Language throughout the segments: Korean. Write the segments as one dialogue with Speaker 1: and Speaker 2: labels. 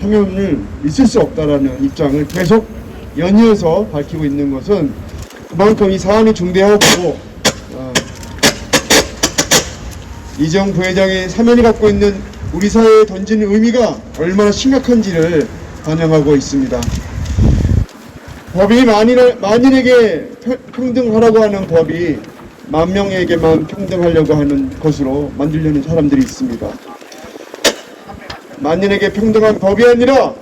Speaker 1: 사면을 있을 수 없다라는 입장을 계속 연이어서 밝히고 있는 것은 그만큼 이 사안이 중대하고 이재용 부회장의 사면이 갖고 있는 우리 사회에 던지는 의미가 얼마나 심각한지를 반영하고 있습니다. 법이 만인에게 평등하라고 하는 법이 만 명에게만 평등하려고 하는 것으로 만들려는 사람들이 있습니다. 만인에게 평등한 법이 아니라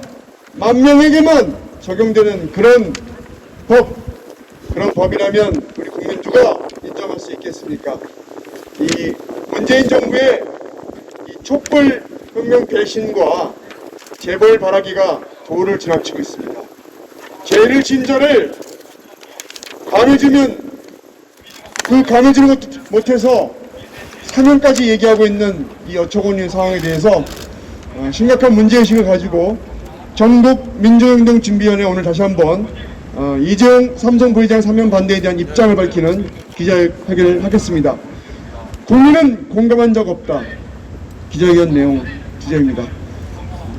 Speaker 1: 만 명에게만 적용되는 그런 법이라면 우리 국민주가 인정할 수 있겠습니까? 이 문재인 정부의 이 촛불 혁명 배신과 재벌 바라기가 도를 지나치고 있습니다. 죄를 진 자를 감해주면 그 감해주는 것도 못해서 사면까지 얘기하고 있는 이 어처구니 상황에 대해서 심각한 문제의식을 가지고 전국민주행동준비위원회 오늘 다시 한번 이재용 삼성 부회장 사면 반대에 대한 입장을 밝히는 기자회견을 하겠습니다. 국민은 공감한 적 없다. 기자회견 내용 주제입니다.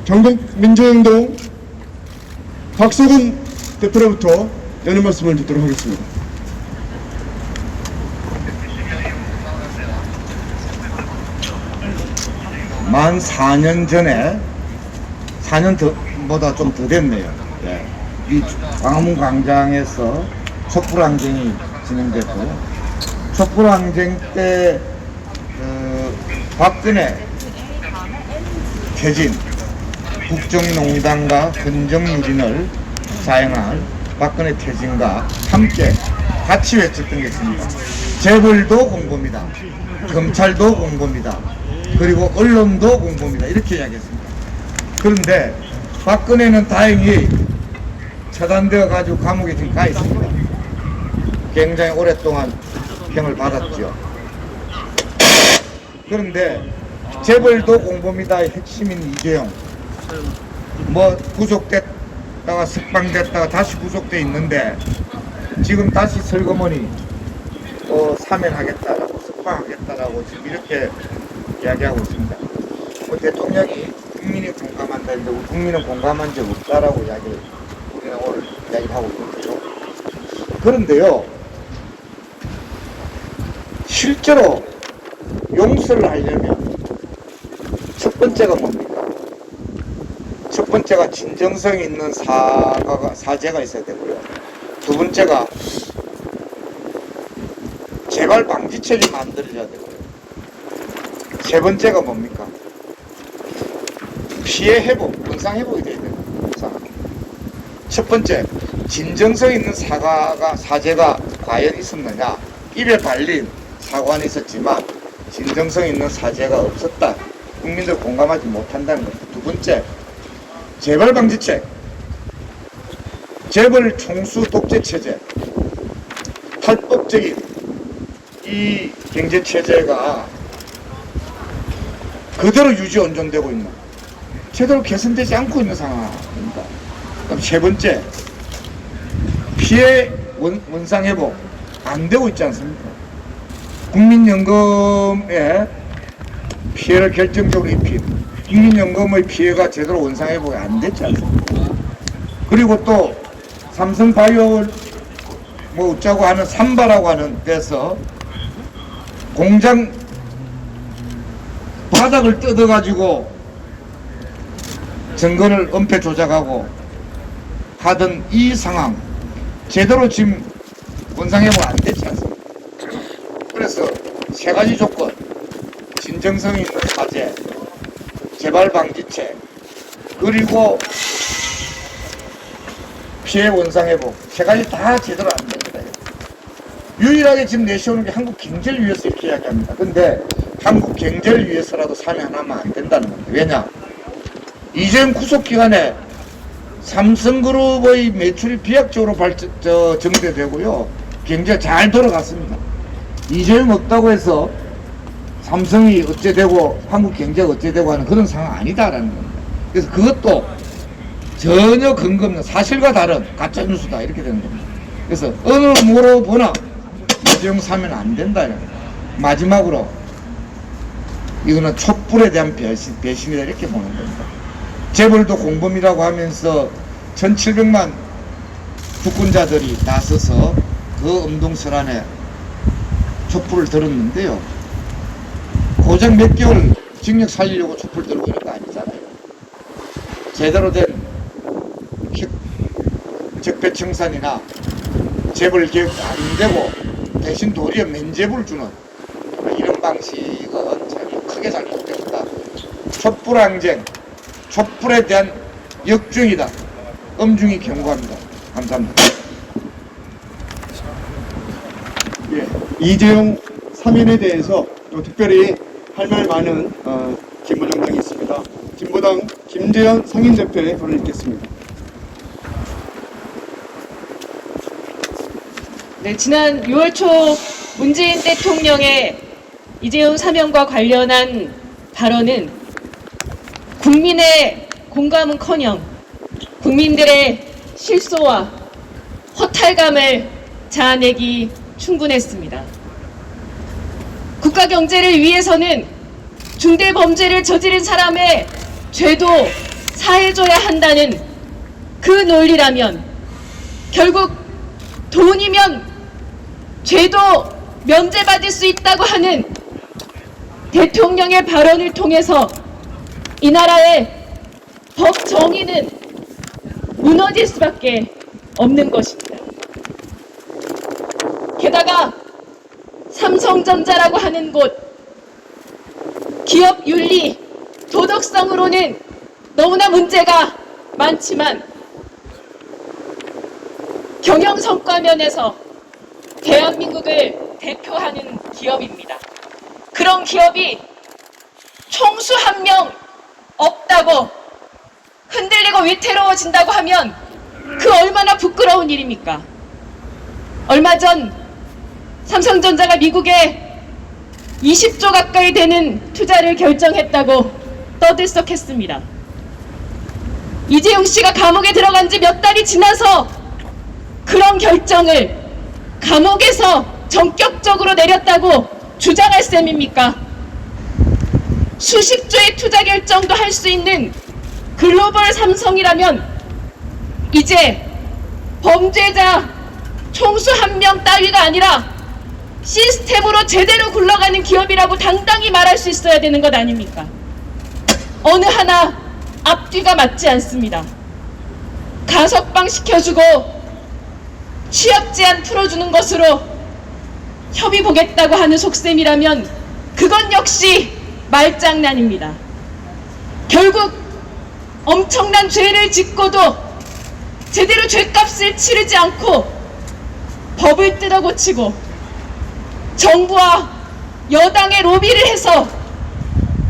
Speaker 1: 전국민주행동 박석은 대표로부터 여는 말씀을 듣도록 하겠습니다.
Speaker 2: 만 4년 전에 4년보다 좀 더 됐네요. 예. 이 광화문 광장에서 촛불항쟁이 진행됐고요. 촛불항쟁 때 박근혜 퇴진, 국정농단과 헌정유린을 사용할 박근혜 퇴진과 함께 같이 외쳤던 게 있습니다. 재벌도 공범이다. 검찰도 공범이다. 그리고 언론도 공범이다. 이렇게 이야기했습니다. 그런데 박근혜는 다행히 처단되어 가지고 감옥에 지금 가 있습니다. 굉장히 오랫동안 형을 받았죠. 그런데 재벌도 공범이다의 핵심인 이재용 구속됐다가 석방됐다가 다시 구속돼 있는데 지금 다시 슬그머니 사면하겠다라고 석방하겠다라고 지금 이렇게 이야기하고 있습니다. 대통령이 국민이 공감한다 했는데 국민은 공감한 적 없다라고 우리는 오늘 이야기하고 있거든요. 그런데요, 실제로 용서를 하려면 첫 번째가 뭡니까? 첫 번째가 진정성 있는 사죄가 있어야 되고요. 두 번째가 재발 방지책이 만들어져야 되고요. 세 번째가 뭡니까? 피해 회복, 원상 회복이 돼야 돼요. 첫 번째, 진정성 있는 사죄가 과연 있었느냐? 입에 발린 사과는 있었지만 진정성 있는 사죄가 없었다. 국민들 공감하지 못한다는 것. 두 번째, 재발 방지책, 재벌 총수 독재 체제, 탈법적인 이 경제 체제가 그대로 유지 온전되고 있는, 제대로 개선되지 않고 있는 상황입니다. 그럼 세 번째, 피해 원상 회복 안 되고 있지 않습니까? 국민연금에 피해를 결정적으로 입힌 국민연금의 피해가 제대로 원상 회복이 안 됐지 않습니까? 그리고 또 삼성바이오 어쩌고 하는 삼바라고 하는 데서 공장 바닥을 뜯어가지고 증거를 은폐 조작하고 하던 이 상황 제대로 지금 원상회복 안 됐지 않습니까? 그래서 세 가지 조건, 진정성 있는 사죄, 재발 방지책, 그리고 피해 원상회복, 세 가지 다 제대로 안 됩니다. 유일하게 지금 내세우는 게 한국 경제를 위해서 이렇게 이야기합니다. 근데 한국 경제를 위해서라도 사면 하나만 안 된다는 겁니다. 왜냐? 이재용 구속 기간에 삼성그룹의 매출이 비약적으로 증대되고요. 경제가 잘 돌아갔습니다. 이재용 없다고 해서 삼성이 어째되고 한국 경제가 어째되고 하는 그런 상황 아니다라는 겁니다. 그래서 그것도 전혀 근거 없는 사실과 다른 가짜뉴스다 이렇게 되는 겁니다. 그래서 어느 뭐로 보나 이재용 사면 안 된다. 마지막으로 이거는 촛불에 대한 배신이다 이렇게 보는 겁니다. 재벌도 공범이라고 하면서 1700만 주권자들이 나서서 그 엄동설안에 촛불을 들었는데요. 고작 몇 개월 징역 살리려고 촛불 들고 이런 거 아니잖아요. 제대로 된 적폐청산이나 재벌 개혁도 안 되고 대신 도리어 면죄부를 주는 이런 방식은 참 크게 잘못됐다. 촛불항쟁, 촛불에 대한 역중이다. 엄중히 경고합니다. 감사합니다.
Speaker 1: 예, 이재용 사면에 대해서 또 특별히 할 말 많은 진보정당이 있습니다. 진보당 김재현 상임대표의 발언을 읽겠습니다.
Speaker 3: 네, 지난 6월 초 문재인 대통령의 이재용 사면과 관련한 발언은 국민의 공감은커녕 국민들의 실소와 허탈감을 자아내기 충분했습니다. 국가 경제를 위해서는 중대 범죄를 저지른 사람의 죄도 사해줘야 한다는 그 논리라면 결국 돈이면 죄도 면제받을 수 있다고 하는 대통령의 발언을 통해서 이 나라의 법 정의는 무너질 수밖에 없는 것입니다. 게다가 삼성전자라고 하는 곳, 기업 윤리, 도덕성으로는 너무나 문제가 많지만 경영 성과 면에서 대한민국을 대표하는 기업입니다. 그런 기업이 총수 한 명 없다고 흔들리고 위태로워진다고 하면 그 얼마나 부끄러운 일입니까? 얼마 전 삼성전자가 미국에 20조 가까이 되는 투자를 결정했다고 떠들썩했습니다. 이재용 씨가 감옥에 들어간 지 몇 달이 지나서 그런 결정을 감옥에서 전격적으로 내렸다고 주장할 셈입니까? 수십 조의 투자 결정도 할 수 있는 글로벌 삼성이라면 이제 범죄자 총수 한 명 따위가 아니라 시스템으로 제대로 굴러가는 기업이라고 당당히 말할 수 있어야 되는 것 아닙니까? 어느 하나 앞뒤가 맞지 않습니다. 가석방 시켜주고 취업 제한 풀어주는 것으로 협의 보겠다고 하는 속셈이라면 그건 역시 말장난입니다. 결국 엄청난 죄를 짓고도 제대로 죄값을 치르지 않고 법을 뜯어 고치고 정부와 여당의 로비를 해서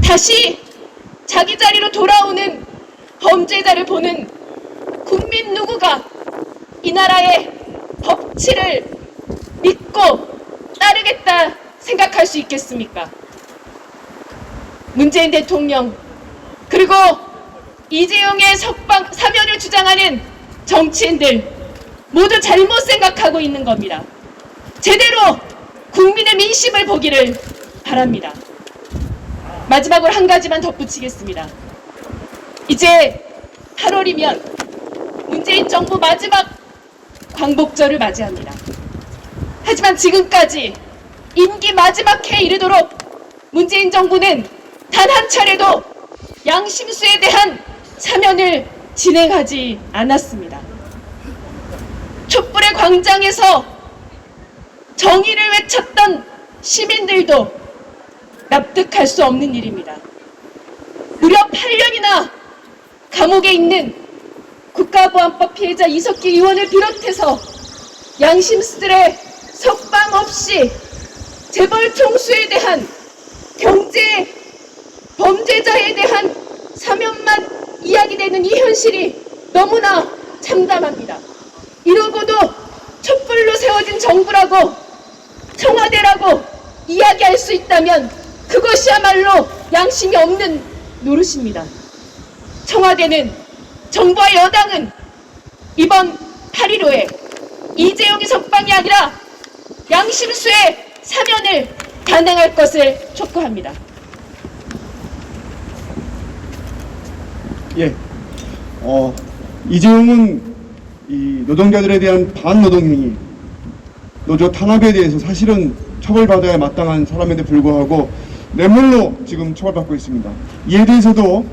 Speaker 3: 다시 자기 자리로 돌아오는 범죄자를 보는 국민 누구가 이 나라의 법치를 믿고 따르겠다 생각할 수 있겠습니까? 문재인 대통령 그리고 이재용의 사면을 주장하는 정치인들 모두 잘못 생각하고 있는 겁니다. 제대로 국민의 민심을 보기를 바랍니다. 마지막으로 한 가지만 덧붙이겠습니다. 이제 8월이면 문재인 정부 마지막 광복절을 맞이합니다. 하지만 지금까지 임기 마지막 해에 이르도록 문재인 정부는 단 한 차례도 양심수에 대한 사면을 진행하지 않았습니다. 촛불의 광장에서 정의를 외쳤던 시민들도 납득할 수 없는 일입니다. 무려 8년이나 감옥에 있는 국가보안법 피해자 이석기 의원을 비롯해서 양심수들의 석방 없이 재벌 총수에 대한 경제 범죄자에 대한 사면만 이야기되는 이 현실이 너무나 참담합니다. 이러고도 촛불로 세워진 정부라고 청와대라고 이야기할 수 있다면 그것이야말로 양심이 없는 노릇입니다. 청와대는 정부와 여당은 이번 8.15에 이재용이 석방이 아니라 양심수의 사면을 단행할 것을 촉구합니다.
Speaker 1: 예, 이재용은 이 노동자들에 대한 반노동행위, 노조 탄압에 대해서 사실은 처벌받아야 마땅한 사람인데 불구하고 뇌물로 지금 처벌받고 있습니다. 이에 대해서도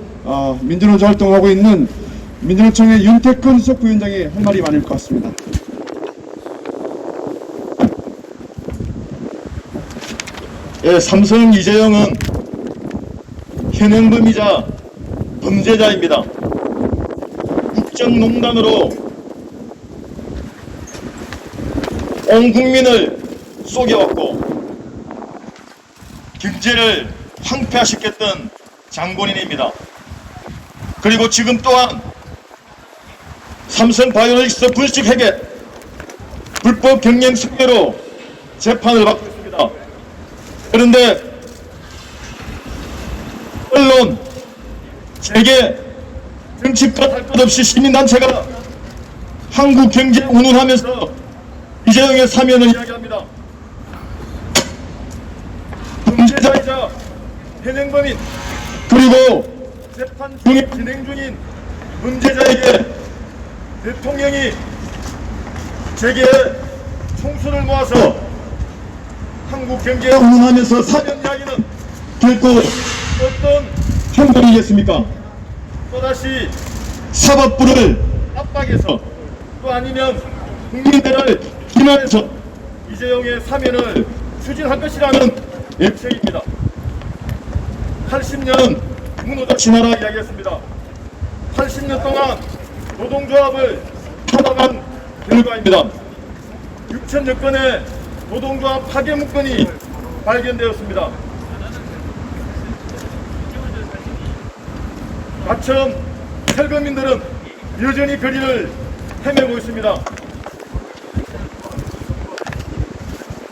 Speaker 1: 민주노조 활동하고 있는 민주노총의 윤태근 수석부위원장이 할 말이 많을 것 같습니다.
Speaker 4: 예, 삼성 이재용은 현행범이자 범죄자입니다. 국정농단으로 온 국민을 속여왔고 경제를 황폐화시켰던 장본인입니다. 그리고 지금 또한 삼성바이오로직스 분식회계 불법 경영 승계로 재판을 받고 있습니다. 그런데 언론, 재계, 정치권 할 것 없이 시민단체가 한국 경제를 운운하면서 이재용의 사면을 이야기합니다. 범죄자이자 현행범인 그리고 재판 중에 진행 중인 범죄자에게 대통령이 재계의 총수를 모아서 한국 경제에 운운하면서 사면 이야기는 결코 어떤 행동이겠습니까? 또다시 사법부를 압박해서 또 아니면 국민들을 기만해서 이재용의 사면을 추진할 것이라는 예측입니다. 80년 문호조 진화라 이야기했습니다. 80년 동안 노동조합을 탄압한 결과입니다. 6천여 건의 노동조합 파괴 문건이 발견되었습니다. 나처럼 탈거민들은 여전히 거리를 헤매고 있습니다.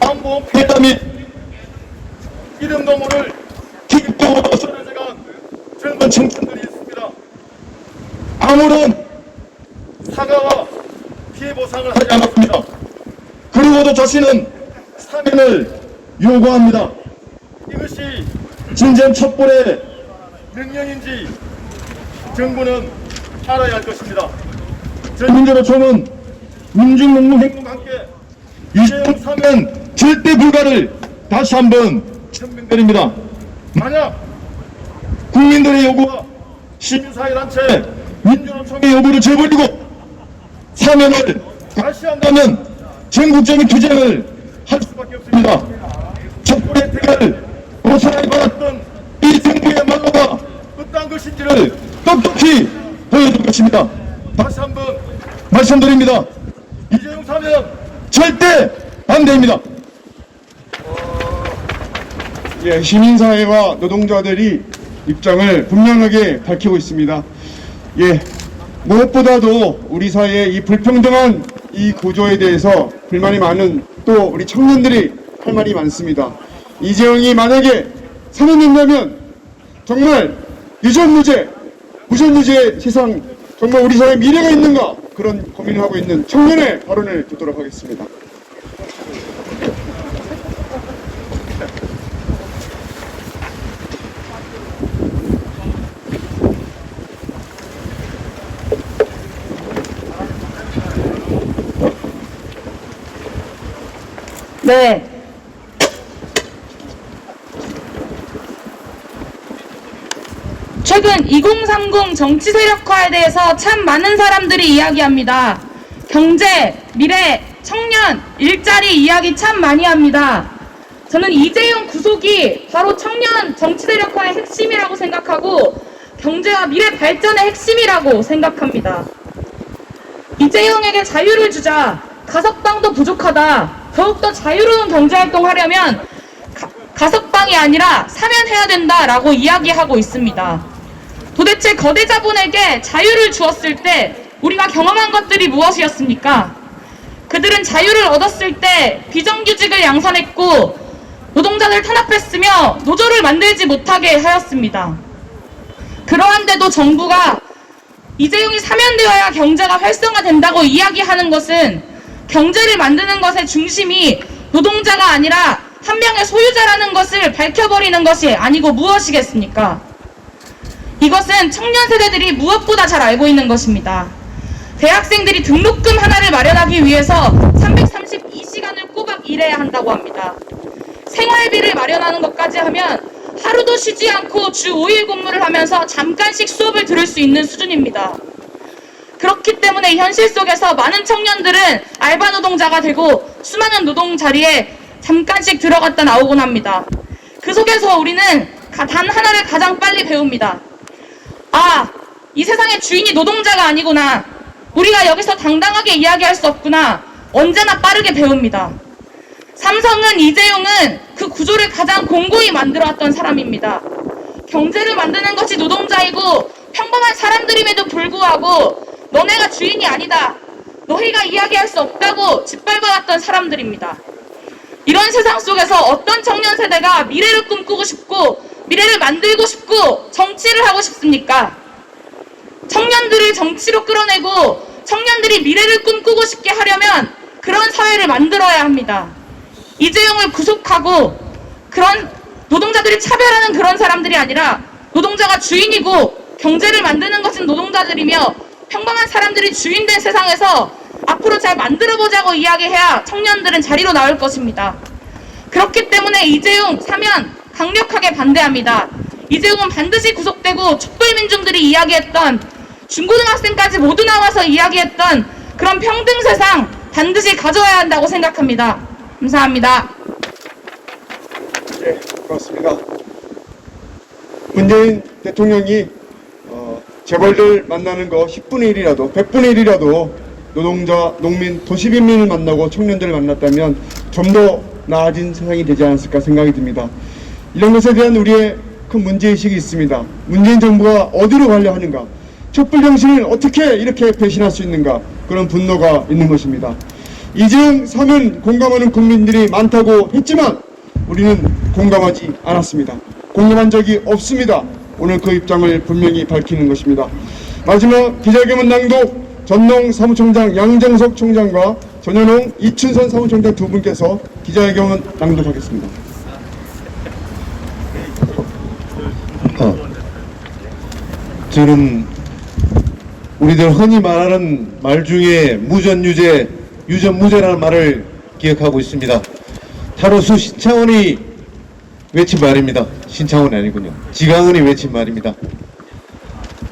Speaker 4: 안보 폐담 및 이름도 모를 기립적으로 쓰러져간 젊은 청춘들이 있습니다. 아무런 사과와 피해 보상을 하지 않았습니다. 그리고도 자신은 사면을 요구합니다. 이것이 진정 첩보의 명령인지 정부는 알아야 할 것입니다. 민주노총은 민중농농행동과 함께 이재용 사면 절대 불가를 다시 한번 천명드립니다. 만약 국민들의 요구와 시민사회단체 민주노총의 요구를 저버리고 사면을 다시 한다면 전국적인 투쟁을 할 수밖에 없습니다. 촛불의 혜택을 고스란히 받았던 이 정부의 말로가 어떠한 것인지를 똑똑히 보여줄 것입니다. 다시 한번 말씀드립니다. 이재용 사면 절대 반대입니다.
Speaker 1: 예, 시민사회와 노동자들이 입장을 분명하게 밝히고 있습니다. 예, 무엇보다도 우리 사회의 이 불평등한 이 구조에 대해서 불만이 많은 또 우리 청년들이 할 말이 많습니다. 이재용이 만약에 사면된다면 정말 유전무죄, 무전무죄의 세상, 정말 우리 사회에 미래가 있는가, 그런 고민을 하고 있는 청년의 발언을 듣도록 하겠습니다.
Speaker 3: 네. 최근 2030 정치 세력화에 대해서 참 많은 사람들이 이야기합니다. 경제, 미래, 청년, 일자리 이야기 참 많이 합니다. 저는 이재용 구속이 바로 청년 정치 세력화의 핵심이라고 생각하고 경제와 미래 발전의 핵심이라고 생각합니다. 이재용에게 자유를 주자. 가석방도 부족하다. 더욱더 자유로운 경제활동 하려면 가석방이 아니라 사면해야 된다라고 이야기하고 있습니다. 도대체 거대 자본에게 자유를 주었을 때 우리가 경험한 것들이 무엇이었습니까? 그들은 자유를 얻었을 때 비정규직을 양산했고 노동자들 탄압했으며 노조를 만들지 못하게 하였습니다. 그러한데도 정부가 이재용이 사면되어야 경제가 활성화된다고 이야기하는 것은 경제를 만드는 것의 중심이 노동자가 아니라 한 명의 소유자라는 것을 밝혀버리는 것이 아니고 무엇이겠습니까? 이것은 청년 세대들이 무엇보다 잘 알고 있는 것입니다. 대학생들이 등록금 하나를 마련하기 위해서 332시간을 꼬박 일해야 한다고 합니다. 생활비를 마련하는 것까지 하면 하루도 쉬지 않고 주 5일 근무를 하면서 잠깐씩 수업을 들을 수 있는 수준입니다. 그렇기 때문에 이 현실 속에서 많은 청년들은 알바 노동자가 되고 수많은 노동 자리에 잠깐씩 들어갔다 나오곤 합니다. 그 속에서 우리는 단 하나를 가장 빨리 배웁니다. 아, 이 세상의 주인이 노동자가 아니구나. 우리가 여기서 당당하게 이야기할 수 없구나. 언제나 빠르게 배웁니다. 삼성은 이재용은 그 구조를 가장 공고히 만들어왔던 사람입니다. 경제를 만드는 것이 노동자이고 평범한 사람들임에도 불구하고 너네가 주인이 아니다. 너희가 이야기할 수 없다고 짓밟아왔던 사람들입니다. 이런 세상 속에서 어떤 청년 세대가 미래를 꿈꾸고 싶고 미래를 만들고 싶고 정치를 하고 싶습니까? 청년들을 정치로 끌어내고 청년들이 미래를 꿈꾸고 싶게 하려면 그런 사회를 만들어야 합니다. 이재용을 구속하고 그런 노동자들이 차별하는 그런 사람들이 아니라 노동자가 주인이고 경제를 만드는 것은 노동자들이며 평범한 사람들이 주인된 세상에서 앞으로 잘 만들어보자고 이야기해야 청년들은 자리로 나올 것입니다. 그렇기 때문에 이재용 사면 강력하게 반대합니다. 이재용은 반드시 구속되고 촛불민중들이 이야기했던 중고등학생까지 모두 나와서 이야기했던 그런 평등 세상 반드시 가져와야 한다고 생각합니다. 감사합니다.
Speaker 1: 예, 고맙습니다. 문재인 대통령이 재벌들 만나는 거 10분의 1이라도 100분의 1이라도 노동자, 농민, 도시빈민을 만나고 청년들을 만났다면 좀 더 나아진 세상이 되지 않았을까 생각이 듭니다. 이런 것에 대한 우리의 큰 문제의식이 있습니다. 문재인 정부가 어디로 가려 하는가, 촛불 정신을 어떻게 이렇게 배신할 수 있는가, 그런 분노가 있는 것입니다. 이재용 사면 공감하는 국민들이 많다고 했지만 우리는 공감하지 않았습니다. 공감한 적이 없습니다. 오늘 그 입장을 분명히 밝히는 것입니다. 마지막 기자회견 낭독 전농 사무총장 양정석 총장과 전현홍 이춘선 사무총장 두 분께서 기자회견 낭독하겠습니다.
Speaker 5: 저는 우리들 흔히 말하는 말 중에 무전유죄, 유전무죄라는 말을 기억하고 있습니다. 타로수 신창원이 외친 말입니다. 신창원이 아니군요. 지강은이 외친 말입니다.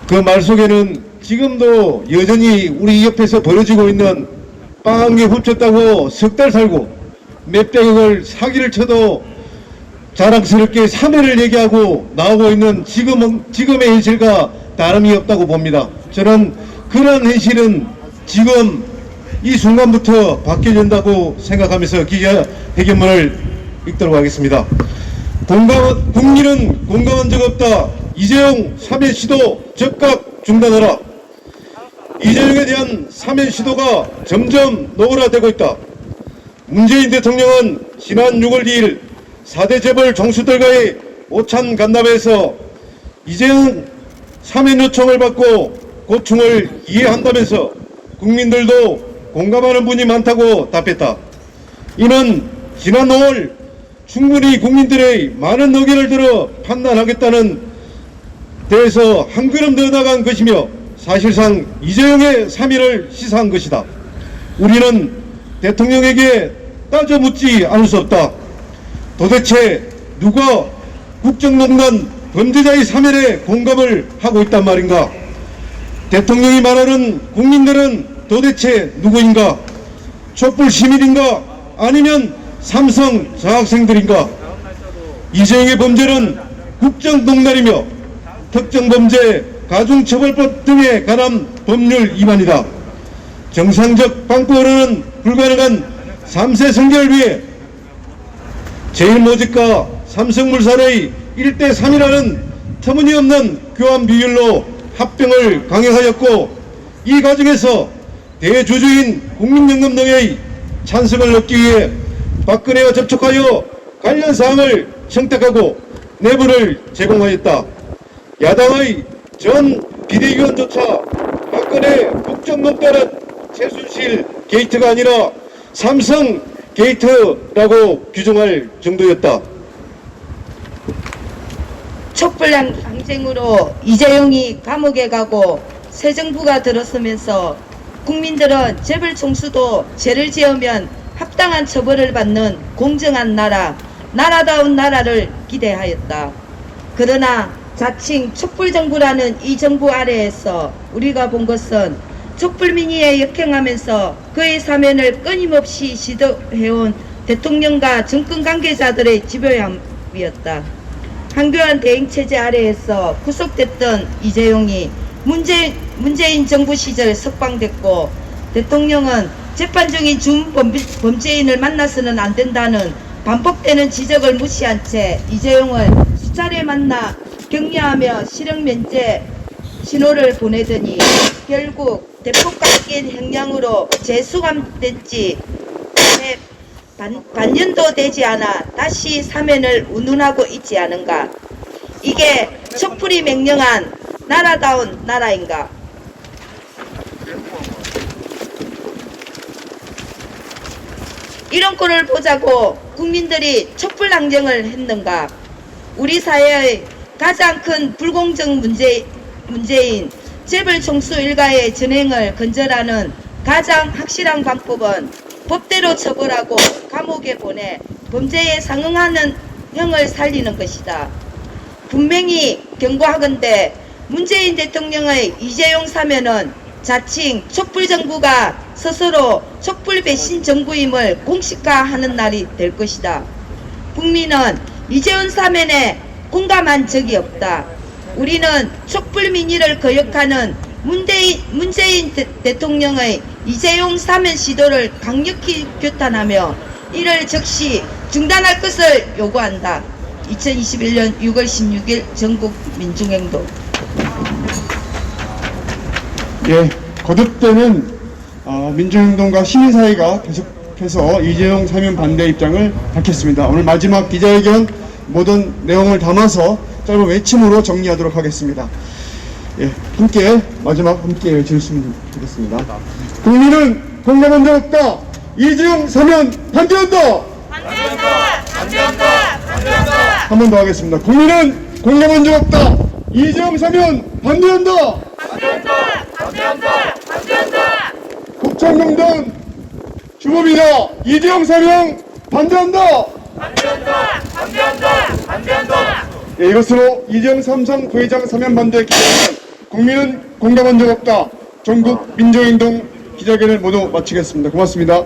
Speaker 5: 그 말 속에는 지금도 여전히 우리 옆에서 벌어지고 있는 빵 한 개 훔쳤다고 석 달 살고 몇백억을 사기를 쳐도 자랑스럽게 사면을 얘기하고 나오고 있는 지금의 현실과 다름이 없다고 봅니다. 저는 그런 현실은 지금 이 순간부터 바뀌어진다고 생각하면서 기자회견문을 읽도록 하겠습니다. 국민은 공감한 적 없다. 이재용 사면 시도 즉각 중단하라. 이재용에 대한 사면 시도가 점점 노골화되고 있다. 문재인 대통령은 지난 6월 2일 4대 재벌 정수들과의 오찬 간담회에서 이재용 사면 요청을 받고 고충을 이해한다면서 국민들도 공감하는 분이 많다고 답했다. 이는 지난 5월 충분히 국민들의 많은 의견을 들어 판단하겠다는 데에서 한 걸음 더 나간 것이며 사실상 이재용의 사면을 시사한 것이다. 우리는 대통령에게 따져 묻지 않을 수 없다. 도대체 누가 국정농단 범죄자의 사면에 공감을 하고 있단 말인가? 대통령이 말하는 국민들은 도대체 누구인가? 촛불 시민인가? 아니면 삼성 장학생들인가? 이재용의 범죄는 국정농단이며 특정범죄 가중처벌법 등에 관한 법률 위반이다. 정상적 방법으로는 불가능한 3세 성결을 위해 제일모직과 삼성물산의 1대3이라는 터무니없는 교환 비율로 합병을 강행하였고, 이 과정에서 대주주인 국민연금 등의 찬성을 얻기 위해 박근혜와 접촉하여 관련 사항을 청탁하고 내부를 제공하였다. 야당의 전 비대위원조차 박근혜 국정농단은 최순실 게이트가 아니라 삼성 게이트라고 규정할 정도였다.
Speaker 6: 촛불 항쟁으로 이재용이 감옥에 가고 새 정부가 들어서면서 국민들은 재벌 총수도 죄를 지으면 합당한 처벌을 받는 공정한 나라, 나라다운 나라를 기대하였다. 그러나 자칭 촛불정부라는 이 정부 아래에서 우리가 본 것은 촛불민의에 역행하면서 그의 사면을 끊임없이 시도해온 대통령과 정권 관계자들의 집요함이었다. 한교안 대행체제 아래에서 구속됐던 이재용이 문재인 정부 시절 석방됐고, 대통령은 재판 중인 준범죄인을 만나서는 안 된다는 반복되는 지적을 무시한 채 이재용을 수차례 만나 격려하며 실형 면제 신호를 보내더니 결국 대폭 깎인 형량으로 재수감된 지 반년도 되지 않아 다시 사면을 운운하고 있지 않은가? 이게 촛불이 명령한 나라다운 나라인가? 이런 꼴을 보자고 국민들이 촛불 항쟁을 했는가? 우리 사회의 가장 큰 불공정 문제인 재벌 총수 일가의 전횡을 건절하는 가장 확실한 방법은 법대로 처벌하고 감옥에 보내 범죄에 상응하는 형을 살리는 것이다. 분명히 경고하건대 문재인 대통령의 이재용 사면은 자칭 촛불 정부가 스스로 촛불 배신 정부임을 공식화하는 날이 될 것이다. 국민은 이재용 사면에 공감한 적이 없다. 우리는 촛불 민의를 거역하는 문재인 대통령의 이재용 사면 시도를 강력히 규탄하며 이를 즉시 중단할 것을 요구한다. 2021년 6월 16일 전국 민중행동.
Speaker 1: 예, 거듭되는 민주행동과 시민사회가 계속해서 이재용 사면 반대 입장을 밝혔습니다. 오늘 마지막 기자회견 모든 내용을 담아서 짧은 외침으로 정리하도록 하겠습니다. 예, 마지막 함께 외쳤으면 좋겠습니다. 국민은 공감한 적 없다. 이재용 사면 반대한다.
Speaker 3: 반대한다! 반대한다! 반대한다!
Speaker 1: 한 번 더 하겠습니다. 국민은 공감한 적 없다. 이재용 사면 반대한다.
Speaker 3: 반대한다! 반대한다! 반대한다!
Speaker 1: 국정농단 주범이다. 이재용 사면 반대한다.
Speaker 3: 반대한다! 반대한다! 반대한다!
Speaker 1: 예, 이것으로 이재용 삼성 부회장 사면 반대 기자회견 국민은 공감한 적 없다. 전국 민주행동 기자회견을 모두 마치겠습니다. 고맙습니다.